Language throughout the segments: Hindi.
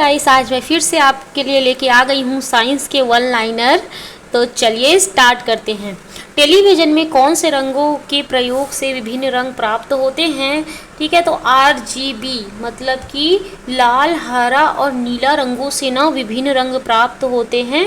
गाइस, आज मैं फिर से आपके लिए लेके आ गई हूँ साइंस के वन लाइनर। तो चलिए स्टार्ट करते हैं। टेलीविज़न में कौन से रंगों के प्रयोग से विभिन्न रंग प्राप्त होते हैं? ठीक है, तो RGB मतलब कि लाल, हरा और नीला रंगों से ना विभिन्न रंग प्राप्त होते हैं।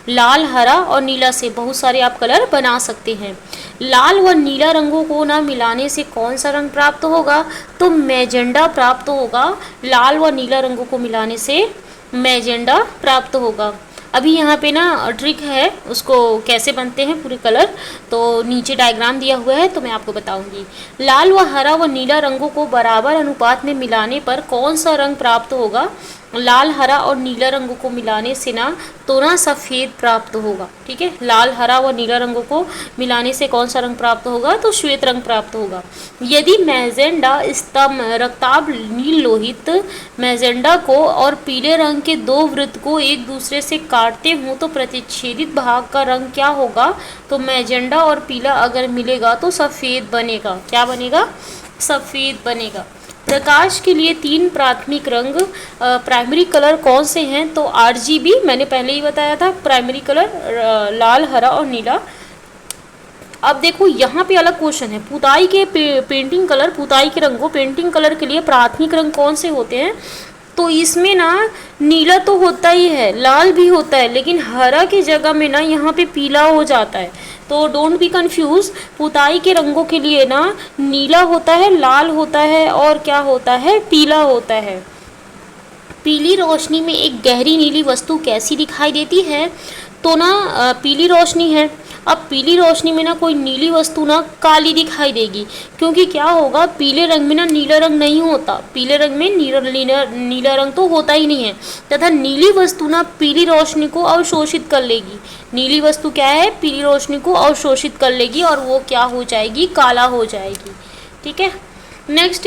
लाल, हरा और नीला से बहुत सारे आप कलर बना सकते हैं। लाल व नीला रंगों को ना मिलाने से कौन सा रंग प्राप्त होगा? तो मैजेंडा प्राप्त होगा। लाल व नीला रंगों को मिलाने से मैजेंडा प्राप्त होगा। अभी यहाँ पे ना ट्रिक है, उसको कैसे बनते हैं पूरे कलर, तो नीचे डायग्राम दिया हुआ है तो मैं आपको बताऊंगी। लाल व हरा व नीला रंगों को बराबर अनुपात में मिलाने पर कौन सा रंग प्राप्त होगा? लाल, हरा और नीला रंगों को मिलाने से ना तो ना सफ़ेद प्राप्त होगा। ठीक है, लाल, हरा व नीला रंगों को मिलाने से कौन सा रंग प्राप्त होगा? तो श्वेत रंग प्राप्त होगा। यदि मैजेंडा स्तंभ रक्ताभ नील लोहित मैजेंडा को और पीले रंग के दो वृत्त को एक दूसरे से काटते हों तो प्रतिच्छेदित भाग का रंग क्या होगा? तो मैजेंडा और पीला अगर मिलेगा तो सफ़ेद बनेगा। क्या बनेगा? सफ़ेद बनेगा। प्रकाश के लिए तीन प्राथमिक रंग प्राइमरी कलर कौन से हैं? तो RGB मैंने पहले ही बताया था, प्राइमरी कलर लाल, हरा और नीला। अब देखो यहाँ पे अलग क्वेश्चन है, पुताई के पेंटिंग कलर, पुताई के रंगों पेंटिंग कलर के लिए प्राथमिक रंग कौन से होते हैं? तो इसमें ना नीला तो होता ही है, लाल भी होता है, लेकिन हरा की जगह में ना यहाँ पे पीला हो जाता है। तो डोंट बी कंफ्यूज, पुताई के रंगों के लिए ना नीला होता है, लाल होता है और क्या होता है? पीला होता है। पीली रोशनी में एक गहरी नीली वस्तु कैसी दिखाई देती है? तो ना पीली रोशनी है। अब पीली रोशनी में ना कोई नीली वस्तु ना काली दिखाई देगी, क्योंकि क्या होगा? पीले रंग में ना नीला रंग नहीं होता, पीले रंग में नीला रंग तो होता ही नहीं है, तथा नीली वस्तु ना पीली रोशनी को अवशोषित कर लेगी। नीली वस्तु क्या है? पीली रोशनी को अवशोषित कर लेगी और वो क्या हो जाएगी? काला हो जाएगी। ठीक है, नेक्स्ट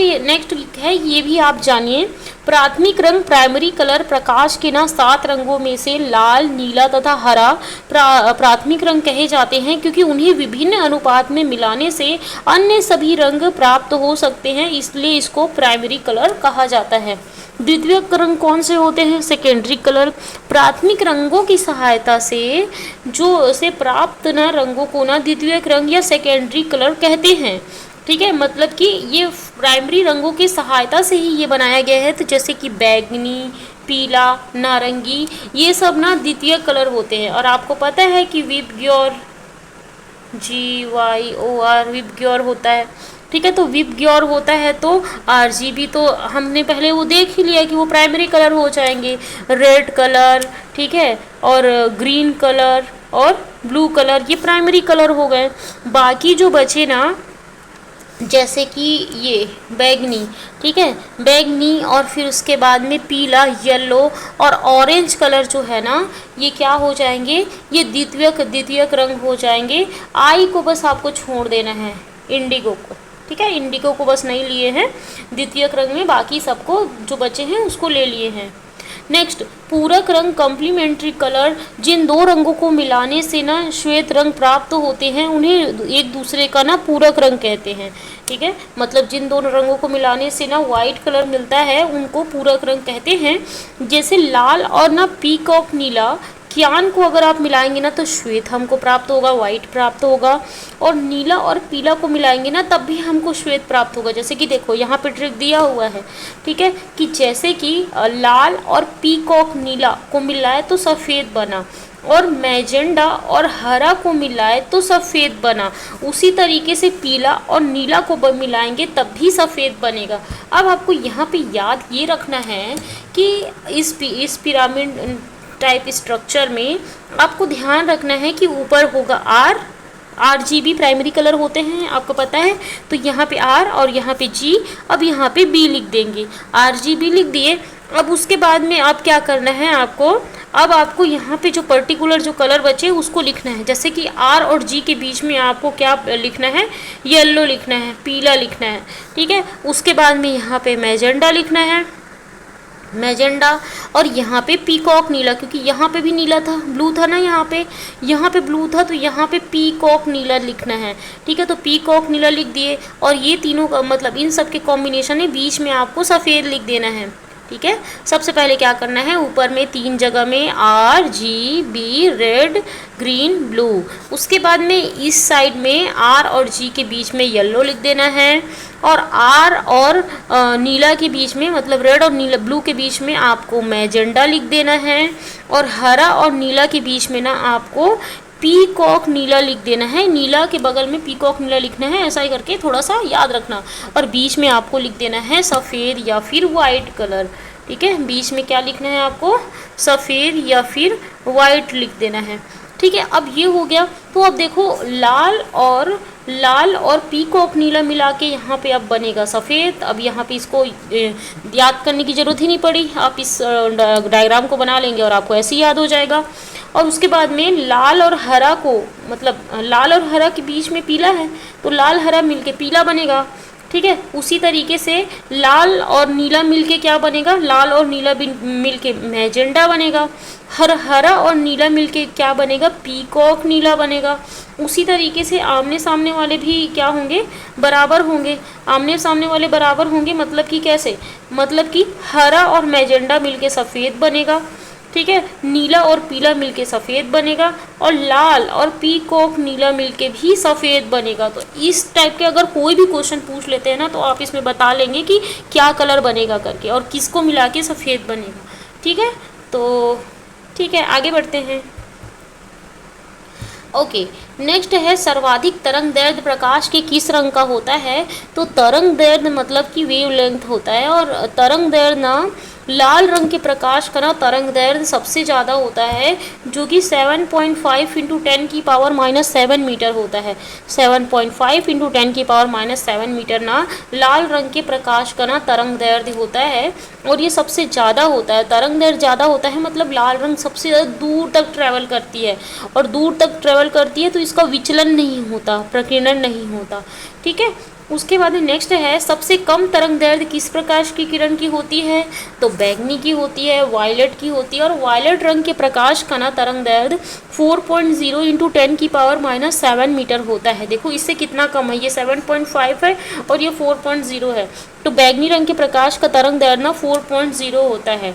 है, ये भी आप जानिए। प्राथमिक रंग प्राइमरी कलर प्रकाश के ना 7 रंगों में से लाल, नीला तथा हरा प्राथमिक रंग कहे जाते हैं, क्योंकि उन्हें विभिन्न अनुपात में मिलाने से अन्य सभी रंग प्राप्त हो सकते हैं, इसलिए इसको प्राइमरी कलर कहा जाता है। द्वितीयक रंग कौन से होते हैं? Secondary colour. प्राथमिक रंगों की सहायता से प्राप्त ना रंगों को ना द्वितीयक रंग या सेकेंडरी कलर कहते हैं। ठीक है, मतलब कि ये प्राइमरी रंगों की सहायता से ही ये बनाया गया है। तो जैसे कि बैगनी, पीला, नारंगी, ये सब ना द्वितीय कलर होते हैं। और आपको पता है कि विबग्योर, GYOR विबग्योर होता है। ठीक है, तो विबग्योर होता है तो RGB तो हमने पहले वो देख ही लिया कि वो प्राइमरी कलर हो जाएंगे। रेड कलर, ठीक है, और ग्रीन कलर और ब्लू कलर, ये प्राइमरी कलर हो गए। बाकी जो बचे ना, जैसे कि ये बैगनी, ठीक है, बैगनी और फिर उसके बाद में पीला, येलो और ऑरेंज कलर जो है ना, ये क्या हो जाएंगे? ये द्वितीयक रंग हो जाएंगे। आई को बस आपको छोड़ देना है, इंडिगो को। ठीक है, इंडिगो को बस नहीं लिए हैं द्वितीयक रंग में, बाकी सबको जो बचे हैं उसको ले लिए हैं। नेक्स्ट, पूरक रंग कॉम्प्लीमेंट्री कलर, जिन दो रंगों को मिलाने से ना श्वेत रंग प्राप्त होते हैं उन्हें एक दूसरे का ना पूरक रंग कहते हैं। ठीक है, मतलब जिन दोनों रंगों को मिलाने से ना वाइट कलर मिलता है उनको पूरक रंग कहते हैं। जैसे लाल और ना पीकॉक नीला, क्यान को अगर आप मिलाएंगे ना तो श्वेत हमको प्राप्त होगा, वाइट प्राप्त होगा। और नीला और पीला को मिलाएंगे ना तब भी हमको श्वेत प्राप्त होगा। जैसे कि देखो यहाँ पे ट्रिक दिया हुआ है, ठीक है, कि जैसे कि लाल और पीकॉक नीला को मिलाए तो सफ़ेद बना, और मैजेंडा और हरा को मिलाए तो सफ़ेद बना, उसी तरीके से पीला और नीला को मिलाएंगे तब भी सफ़ेद बनेगा। अब आपको यहाँ पे याद ये रखना है कि इस पिरामिड टाइप स्ट्रक्चर में आपको ध्यान रखना है कि ऊपर होगा RGB प्राइमरी कलर होते हैं, आपको पता है। तो यहाँ पे R और यहाँ पे G, अब यहाँ पे B लिख देंगे, RGB लिख दिए। अब उसके बाद में आप क्या करना है आपको, अब आपको यहाँ पे जो पर्टिकुलर जो कलर बचे उसको लिखना है। जैसे कि R और G के बीच में आपको क्या लिखना है? येलो लिखना है, पीला लिखना है। ठीक है, उसके बाद में यहाँ पे मैजेंडा लिखना है, मैजेंडा, और यहाँ पे पीकॉक नीला, क्योंकि यहाँ पे भी नीला था, ब्लू था ना, यहाँ पे ब्लू था, तो यहाँ पे पीकॉक नीला लिखना है। ठीक है, तो पीकॉक नीला लिख दिए। और ये तीनों का मतलब इन सब के कॉम्बिनेशन है, बीच में आपको सफ़ेद लिख देना है। ठीक है, सबसे पहले क्या करना है, ऊपर में 3 जगह में RGB रेड ग्रीन ब्लू, उसके बाद में इस साइड में R और G के बीच में येलो लिख देना है, और R और नीला के बीच में, मतलब रेड और नीला ब्लू के बीच में आपको मैजेंडा लिख देना है, और हरा और नीला के बीच में ना आपको पीकॉक नीला लिख देना है। नीला के बगल में पीकॉक नीला लिखना है, ऐसा ही करके थोड़ा सा याद रखना। और बीच में आपको लिख देना है सफ़ेद या फिर वाइट कलर। ठीक है, बीच में क्या लिखना है आपको, सफ़ेद या फिर वाइट लिख देना है। ठीक है, अब ये हो गया। तो अब देखो लाल और पीकॉक नीला मिला के यहाँ पे अब बनेगा सफ़ेद। अब यहाँ पे इसको याद करने की ज़रूरत ही नहीं पड़ी, आप इस डायग्राम को बना लेंगे और आपको ऐसे ही याद हो जाएगा। और उसके बाद में लाल और हरा को, मतलब लाल और हरा के बीच में पीला है तो लाल हरा मिलके पीला बनेगा। ठीक है, उसी तरीके से लाल और नीला मिलके क्या बनेगा, लाल और नीला मिलके मैजेंडा बनेगा। हरा और नीला मिलके क्या बनेगा, पीकॉक नीला बनेगा। उसी तरीके से आमने सामने वाले भी क्या होंगे, बराबर होंगे। आमने सामने वाले बराबर होंगे मतलब कि कैसे, मतलब कि हरा और मैजेंडा मिलके सफ़ेद बनेगा। ठीक है, नीला और पीला मिलके सफ़ेद बनेगा, और लाल और पीकॉक नीला मिलके भी सफ़ेद बनेगा। तो इस टाइप के अगर कोई भी क्वेश्चन पूछ लेते हैं ना, तो आप इसमें बता लेंगे कि क्या कलर बनेगा करके, और किसको मिला के सफ़ेद बनेगा। ठीक है, तो ठीक है, आगे बढ़ते हैं। ओके, नेक्स्ट है सर्वाधिक तरंग दैर्ध्य प्रकाश के किस रंग का होता है। तो तरंग दैर्ध्य मतलब कि वेवलेंथ होता है, और तरंग दैर्ध्य ना लाल रंग के प्रकाश का ना तरंग दैर्ध्य सबसे ज़्यादा होता है, जो कि 7.5 इंटू 10 की पावर -7 मीटर होता है। 7.5 इंटू 10 की पावर -7 मीटर ना लाल रंग के प्रकाश का ना तरंग दैर्ध्य होता है, और ये सबसे ज़्यादा होता है। तरंग दैर्ध्य ज़्यादा होता है मतलब लाल रंग सबसे ज़्यादा दूर तक ट्रैवल करती है, और दूर तक ट्रैवल करती है तो इसका विचलन नहीं होता, प्रकीर्णन नहीं होता। ठीक है, उसके बाद नेक्स्ट है सबसे कम तरंग दैर्ध्य किस प्रकाश की किरण की होती है। तो बैंगनी की होती है, वायलेट की होती है, और वायलेट रंग के प्रकाश का ना तरंग दैर्ध्य 4.0 इंटू 10 की पावर -7 मीटर होता है। देखो इससे कितना कम है, ये 7.5 है और ये 4.0 है। तो बैंगनी रंग के प्रकाश का तरंग दैर्ध्य ना 4.0 होता है,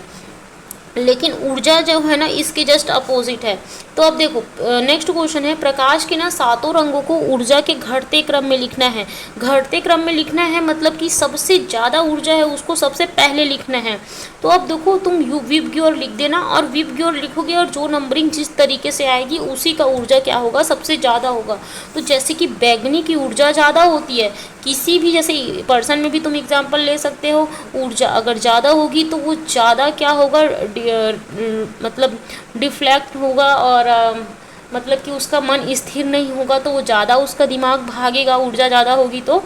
लेकिन ऊर्जा जो है ना इसके जस्ट अपोजिट है। तो अब देखो नेक्स्ट क्वेश्चन है, प्रकाश के ना सातों रंगों को ऊर्जा के घटते क्रम में लिखना है। घटते क्रम में लिखना है मतलब कि सबसे ज़्यादा ऊर्जा है उसको सबसे पहले लिखना है। तो अब देखो तुम विप की ओर लिख देना, और विप की ओर लिखोगे और जो नंबरिंग जिस तरीके से आएगी उसी का ऊर्जा क्या होगा, सबसे ज़्यादा होगा। तो जैसे कि बैंगनी की ऊर्जा ज़्यादा होती है, किसी भी जैसे पर्सन में भी तुम एग्जांपल ले सकते हो, ऊर्जा अगर ज़्यादा होगी तो वो ज़्यादा क्या होगा, मतलब डिफ्लेक्ट होगा, और मतलब कि उसका मन स्थिर नहीं होगा, तो वो ज़्यादा उसका दिमाग भागेगा, ऊर्जा ज़्यादा होगी तो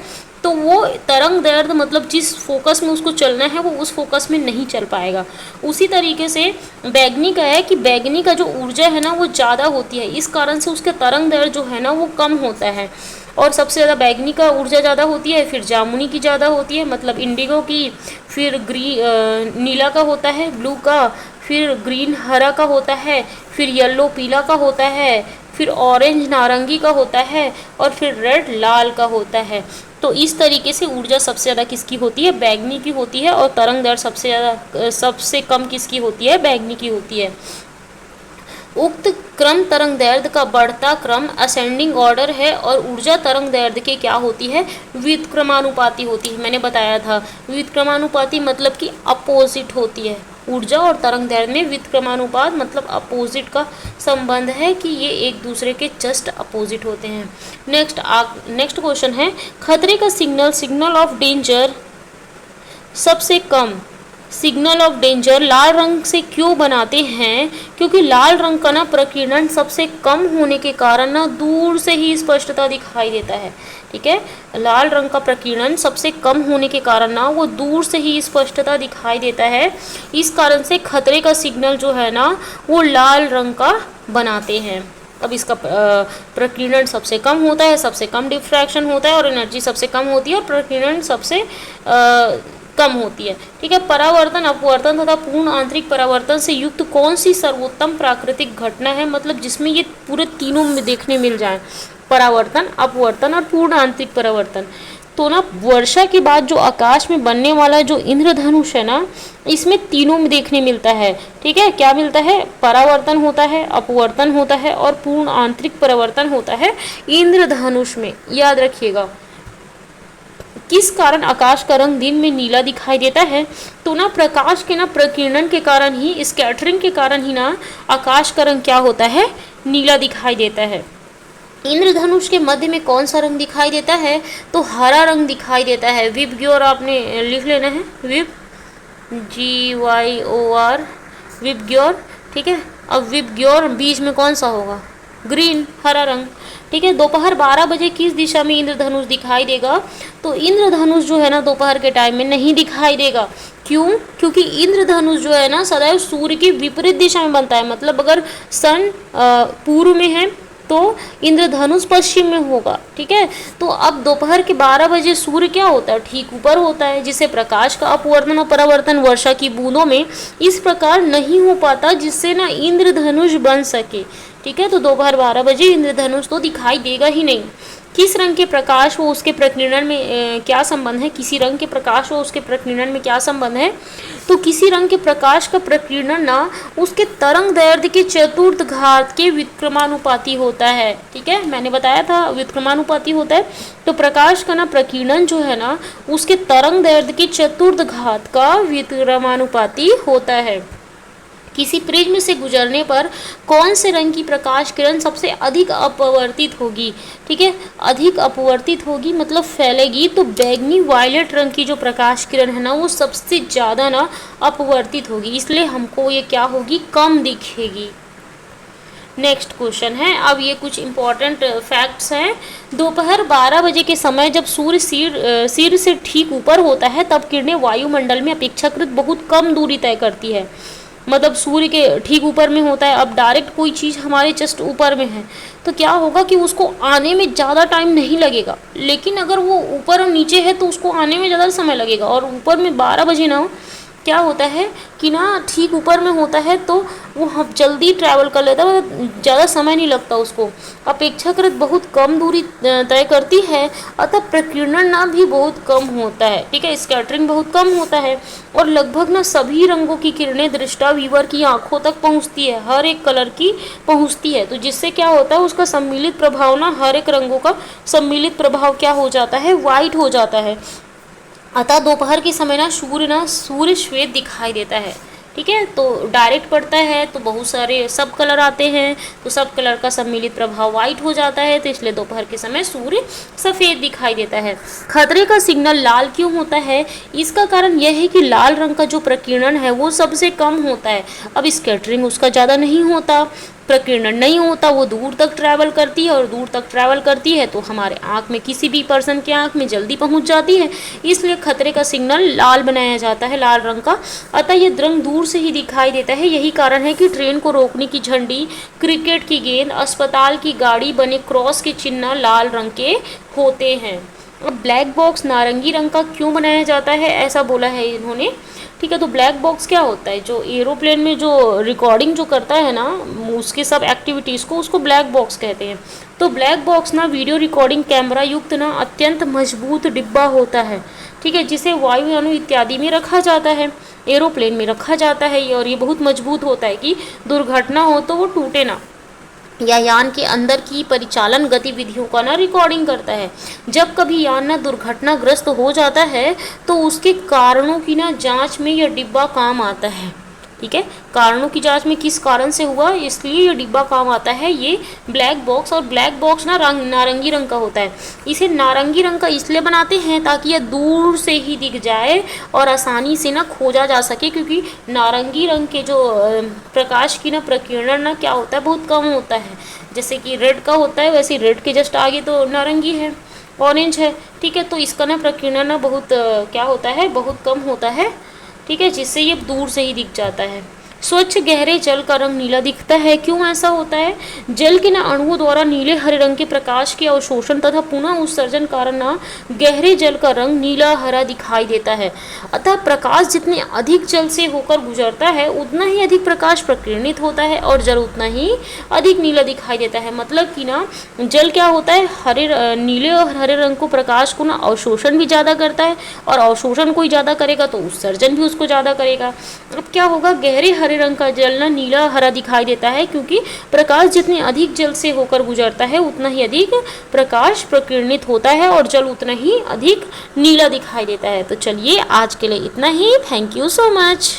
वो तरंग दैर्ध्य मतलब जिस फोकस में उसको चलना है वो उस फोकस में नहीं चल पाएगा। उसी तरीके से बैंगनी का है कि बैंगनी का जो ऊर्जा है ना वो ज़्यादा होती है, इस कारण से उसके तरंग दैर्ध्य जो है ना वो कम होता है। और सबसे ज़्यादा बैंगनी का ऊर्जा ज़्यादा होती है, फिर जामुनी की ज़्यादा होती है, मतलब इंडिगो की, फिर नीला का होता है, ब्लू का, फिर ग्रीन हरा का होता है, फिर येलो पीला का होता है, फिर ऑरेंज नारंगी का होता है, और फिर रेड लाल का होता है। तो इस तरीके से ऊर्जा सबसे ज़्यादा किसकी होती है, बैंगनी की होती है, और तरंग दैर्ध्य सबसे कम किसकी होती है, बैंगनी की होती है। उक्त क्रम तरंग दैर्ध्य का बढ़ता क्रम असेंडिंग ऑर्डर है, और ऊर्जा तरंग दैर्ध्य के क्या होती है, व्युत्क्रमानुपाती होती है। मैंने बताया था व्युत्क्रमानुपाती मतलब कि अपोजिट होती है। ऊर्जा और तरंग दैर्ध्य में व्युत्क्रमानुपात मतलब अपोजिट का संबंध है, कि ये एक दूसरे के जस्ट अपोजिट होते हैं। नेक्स्ट क्वेश्चन है, खतरे का सिग्नल ऑफ डेंजर सबसे कम सिग्नल ऑफ डेंजर लाल रंग से क्यों बनाते हैं। क्योंकि लाल रंग का ना प्रकीर्णन सबसे कम होने के कारण ना दूर से ही स्पष्टता दिखाई देता है। ठीक है, लाल रंग का प्रकीर्णन सबसे कम होने के कारण ना वो दूर से ही स्पष्टता दिखाई देता है, इस कारण से खतरे का सिग्नल जो है ना वो लाल रंग का बनाते हैं। अब इसका प्रकीर्णन सबसे कम होता है, सबसे कम डिफ्रैक्शन होता है, और एनर्जी सबसे कम होती है, और प्रकीर्णन सबसे कम होती है। ठीक है, परावर्तन, अपवर्तन तथा पूर्ण आंतरिक परावर्तन से युक्त कौन सी सर्वोत्तम प्राकृतिक घटना है, मतलब जिसमें ये पूरे तीनों में देखने मिल जाए, परावर्तन, अपवर्तन और पूर्ण आंतरिक परावर्तन। तो ना वर्षा के बाद जो आकाश में बनने वाला जो इंद्रधनुष है ना, इसमें तीनों में देखने मिलता है। ठीक है, क्या मिलता है? परावर्तन होता है, अपवर्तन होता है और पूर्ण आंतरिक परावर्तन होता है इंद्रधनुष में। याद रखिएगा। किस कारण आकाश का रंग दिन में नीला दिखाई देता है? तो ना प्रकाश के ना प्रकीर्णन के कारण ही, स्कैटरिंग के कारण ही ना आकाश का रंग क्या होता है? नीला दिखाई देता है। इंद्रधनुष के मध्य में कौन सा रंग दिखाई देता है? तो हरा रंग दिखाई देता है। विबग्योर आपने लिख लेना है, विब GYOR, विबग्योर। ठीक है, अब विबग्योर बीच में कौन सा होगा? ग्रीन, हरा रंग। ठीक है, दोपहर 12 बजे किस दिशा में इंद्रधनुष दिखाई देगा? तो इंद्रधनुष जो है ना दोपहर के टाइम में नहीं दिखाई देगा। क्यों? क्योंकि इंद्रधनुष जो है ना सदैव सूर्य की विपरीत दिशा में बनता है। मतलब अगर सन पूर्व में है तो इंद्रधनुष पश्चिम में होगा। ठीक है, तो अब दोपहर के 12 बजे सूर्य क्या होता है? ठीक ऊपर होता है, जिससे प्रकाश का अपवर्तन और परावर्तन वर्षा की बूंदों में इस प्रकार नहीं हो पाता जिससे ना इंद्रधनुष बन सके। ठीक है, तो दोपहर 12 बजे इंद्रधनुष तो दिखाई देगा ही नहीं। किस रंग के प्रकाश व उसके प्रकीर्णन में क्या संबंध है? किसी रंग के प्रकाश व उसके प्रकीर्णन में क्या संबंध है? तो किसी रंग के प्रकाश का प्रकीर्णन ना उसके तरंग दैर्ध्य के चतुर्थ घात के व्युत्क्रमानुपाती होता है। ठीक है, मैंने बताया था व्युत्क्रमानुपाती होता है। तो प्रकाश का ना प्रकीर्णन जो है ना उसके तरंग दैर्ध्य के चतुर्थ घात का व्युत्क्रमानुपाती होता है। किसी प्रिज्म से गुजरने पर कौन से रंग की प्रकाश किरण सबसे अधिक अपवर्तित होगी? ठीक है, अधिक अपवर्तित होगी मतलब फैलेगी, तो बैगनी वायलेट रंग की जो प्रकाश किरण है ना वो सबसे ज़्यादा ना अपवर्तित होगी, इसलिए हमको ये क्या होगी? कम दिखेगी। नेक्स्ट क्वेश्चन है, अब ये कुछ इंपॉर्टेंट फैक्ट्स हैं। दोपहर 12 बजे के समय जब सूर्य सिर से ठीक ऊपर होता है तब किरणें वायुमंडल में अपेक्षाकृत बहुत कम दूरी तय करती है। मतलब सूर्य के ठीक ऊपर में होता है। अब डायरेक्ट कोई चीज़ हमारे जस्ट ऊपर में है तो क्या होगा कि उसको आने में ज़्यादा टाइम नहीं लगेगा, लेकिन अगर वो ऊपर और नीचे है तो उसको आने में ज़्यादा समय लगेगा। और ऊपर में 12 बजे ना क्या होता है कि ना ठीक ऊपर में होता है तो वो हम जल्दी ट्रैवल कर लेता है, ज़्यादा समय नहीं लगता उसको। अपेक्षाकृत बहुत कम दूरी तय करती है, अतः प्रकीर्णन ना भी बहुत कम होता है। ठीक है, स्कैटरिंग बहुत कम होता है और लगभग ना सभी रंगों की किरणें दृष्टा व्यूअर की आंखों तक पहुंचती है, हर एक कलर की पहुंचती है। तो जिससे क्या होता है उसका सम्मिलित प्रभाव ना हर एक रंगों का सम्मिलित प्रभाव क्या हो जाता है? वाइट हो जाता है। अतः दोपहर के समय ना सूर्य श्वेत दिखाई देता है। ठीक है, तो डायरेक्ट पड़ता है तो बहुत सारे सब कलर आते हैं, तो सब कलर का सम्मिलित प्रभाव वाइट हो जाता है, तो इसलिए दोपहर के समय सूर्य सफ़ेद दिखाई देता है। खतरे का सिग्नल लाल क्यों होता है? इसका कारण यह है कि लाल रंग का जो प्रकीर्णन है वो सबसे कम होता है। अब स्कैटरिंग उसका ज़्यादा नहीं होता, प्रकीर्णन नहीं होता, वो दूर तक ट्रैवल करती है, और दूर तक ट्रैवल करती है तो हमारे आँख में, किसी भी पर्सन के आँख में जल्दी पहुंच जाती है, इसलिए खतरे का सिग्नल लाल बनाया जाता है, लाल रंग का। अतः ये रंग दूर से ही दिखाई देता है। यही कारण है कि ट्रेन को रोकने की झंडी, क्रिकेट की गेंद, अस्पताल की गाड़ी बने क्रॉस के चिन्ह लाल रंग के होते हैं। अब ब्लैक बॉक्स नारंगी रंग का क्यों बनाया जाता है, ऐसा बोला है इन्होंने। ठीक है, तो ब्लैक बॉक्स क्या होता है? जो एरोप्लेन में जो रिकॉर्डिंग जो करता है ना उसके सब एक्टिविटीज़ को, उसको ब्लैक बॉक्स कहते हैं। तो ब्लैक बॉक्स ना वीडियो रिकॉर्डिंग कैमरा युक्त ना अत्यंत मजबूत डिब्बा होता है। ठीक है, जिसे वायुयानों इत्यादि में रखा जाता है, एरोप्लेन में रखा जाता है ये, और ये बहुत मजबूत होता है कि दुर्घटना हो तो वो टूटे ना, या यान के अंदर की परिचालन गतिविधियों का ना रिकॉर्डिंग करता है। जब कभी यान ना दुर्घटनाग्रस्त हो जाता है तो उसके कारणों की ना जांच में यह डिब्बा काम आता है। ठीक है, कारणों की जांच में किस कारण से हुआ इसलिए ये डिब्बा काम आता है, ये ब्लैक बॉक्स। और ब्लैक बॉक्स ना नारंगी रंग का होता है। इसे नारंगी रंग का इसलिए बनाते हैं ताकि यह दूर से ही दिख जाए और आसानी से ना खोजा जा सके, क्योंकि नारंगी रंग के जो प्रकाश की ना प्रकीर्णन ना क्या होता है, बहुत कम होता है। जैसे कि रेड का होता है, वैसे रेड के जस्ट आगे तो नारंगी है, ऑरेंज है। ठीक है, तो इसका ना प्रकीर्णन ना बहुत क्या होता है, बहुत कम होता है। ठीक है, जिससे ये दूर से ही दिख जाता है। स्वच्छ गहरे जल का रंग नीला दिखता है, क्यों ऐसा होता है? जल के ना अणुओं द्वारा नीले हरे रंग के प्रकाश के अवशोषण तथा पुनः उत्सर्जन कारण ना गहरे जल का रंग नीला हरा दिखाई देता है। अतः प्रकाश जितने अधिक जल से होकर गुजरता है उतना ही अधिक प्रकाश प्रकीर्णित होता है और जल उतना ही अधिक नीला दिखाई देता है। मतलब कि ना जल क्या होता है, नीले और हरे रंग को प्रकाश को ना अवशोषण भी ज़्यादा करता है, और अवशोषण कोई ज़्यादा करेगा तो उत्सर्जन भी उसको ज़्यादा करेगा। अब क्या होगा, गहरे हरे रंग का जल ना नीला हरा दिखाई देता है, क्योंकि प्रकाश जितने अधिक जल से होकर गुजरता है उतना ही अधिक प्रकाश प्रकीर्णित होता है और जल उतना ही अधिक नीला दिखाई देता है। तो चलिए आज के लिए इतना ही। Thank you so much.